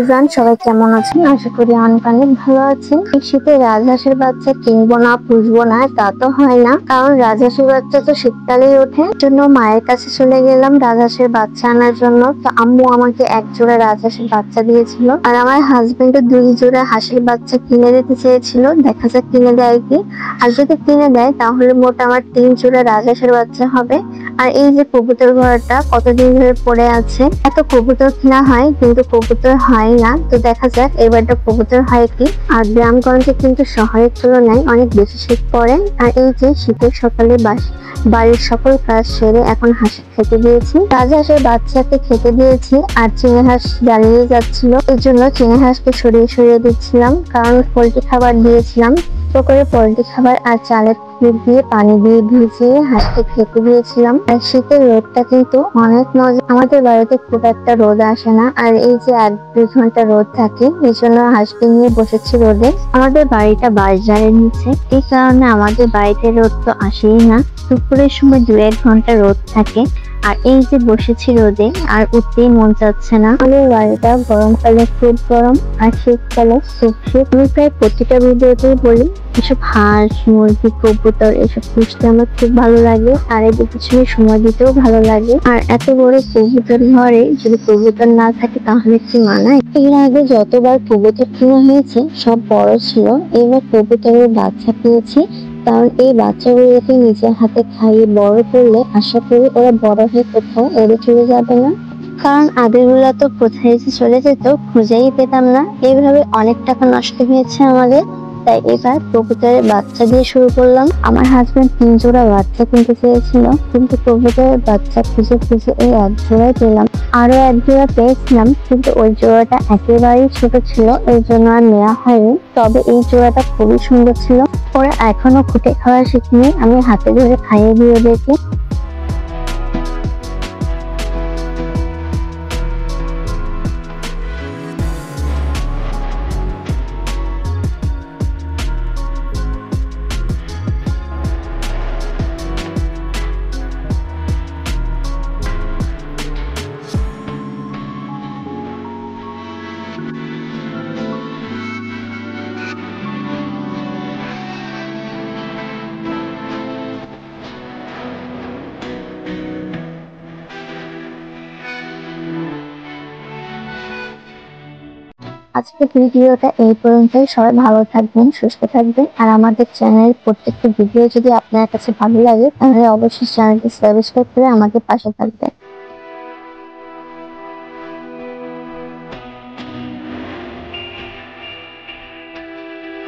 Everyone, সবাই কেমন আছেন? আশা করি অনেক অনেক ভালো আছেন। এই শীতে রাজহাঁসের বাচ্চা কিনবো না, পুষবো না তা তো হয় না, কারণ রাজহাঁসের বাচ্চা তো শীতকালেই ওঠে। জন্য মায়ের কাছে চলে গেলাম রাজহাঁসের বাচ্চা আনার জন্য। তো আম্মু আমাকে এক জোড়া রাজহাঁসের বাচ্চা দিয়েছিল, আর আমার হাজবেন্ডও 2 জোড়া হাঁসের বাচ্চা কিনে দিতে চেয়েছিল। দেখা যাক কিনে দেয় কি। আর যদি কিনে দেয় তাহলে মোট আমার 3 জোড়া রাজহাঁসের বাচ্চা হবে। আর এই যে কবুতর ঘরটা কতদিন ধরে পড়ে আছে, এত কবুতর কিনা হয় কিন্তু কবুতর হয় না। তো দেখা যাক এবারটা কবুতর হয় কি। আর গ্রামগঞ্জে কিন্তু শহরের তুলনায় অনেক বেশি শীত পড়ে। আর এই যে শীতের সকালে বাড়ির সকল কাজ সেরে এখন হাঁস খেতে দিয়েছি, রাজহাঁসের বাচ্চাকে খেতে দিয়েছি। আর চীনা হাঁস দাঁড়িয়ে যাচ্ছিল, এই জন্য চীনা হাঁসকে সরিয়ে সরিয়ে দিচ্ছিলাম, কারণ পোল্ট্রি খাবার দিয়েছিলাম। তো করে পোল্ট্রি খাবার আর চালের দিয়ে পানি দিয়ে ভিজিয়ে হাঁসকে খেতে দিয়েছিলাম। আর শীতের রোদটা কিন্তু অনেক মজা। আমাদের বাড়িতে খুব একটা রোদ আসে না, আর এই যে 1-2 ঘন্টা রোদ থাকে, এই জন্য হাঁসকে নিয়ে বসেছি রোদে। আমাদের বাড়িটা বাজারের নিচে, এই কারণে আমাদের বাড়িতে রোদ তো আসেই না। দুপুরের সময় 2-1 ঘন্টা রোদ থাকে। আর এই যে বসেছি রোদে, আর উঠতেই মন চাচ্ছে না। আমাদের বাড়িটা গরমকালে খুব গরম, আর শীতকালে খুব শীত। আমি প্রায় প্রতিটা ভিডিওতেই বলি এসব হাঁস মুরগি কবুতর এসব পুষতে আমার খুব ভালো লাগে, আর এদের পিছনে সময় দিতেও ভালো লাগে। আর এত বড় কবুতর ঘরে যদি কবুতর না থাকে তাহলে কি মানায়? এর আগে যতবার কবুতর কিনা হয়েছে সব বড় ছিল, এবার কবুতরের বাচ্চা পেয়েছি। কারণ এই বাচ্চাগুলোকে নিজের হাতে খাইয়ে বড় করলে আশা করি ওরা বড় হয়ে কোথাও এড়ে চলে যাবে না। কারণ আগেরগুলা তো কোথায় যে চলে যেত খুঁজেই পেতাম না। এইভাবে অনেক টাকা নষ্ট হয়েছে আমাদের। তাই এবার কবুতরের বাচ্চা দিয়ে শুরু করলাম। আমার হাজবেন্ড 3 জোড়া বাচ্চা কিনতে চেয়েছিল, কিন্তু কবুতরের বাচ্চা খুঁজে খুঁজে এই 1 জোড়াই পেলাম। আরো 1 জোড়া পেয়েছিলাম, কিন্তু ওই জোড়াটা একেবারেই ছোট ছিল, এই জন্য আর নেওয়া হয়নি। তবে এই জোড়াটা খুবই সুন্দর ছিল। ওরা এখনো খুঁটে খাওয়া শিখিনি, আমি হাতে ধরে খাইয়ে দিয়ে দেখি। আজকের ভিডিওটা এই পর্যন্তই। সবাই ভালো থাকবেন, সুস্থ থাকবেন। আর আমাদের চ্যানেলের প্রত্যেকটা ভিডিও যদি আপনার কাছে ভালো লাগে তাহলে অবশ্যই চ্যানেলটি সাবস্ক্রাইব করে আমাদের পাশে থাকবেন।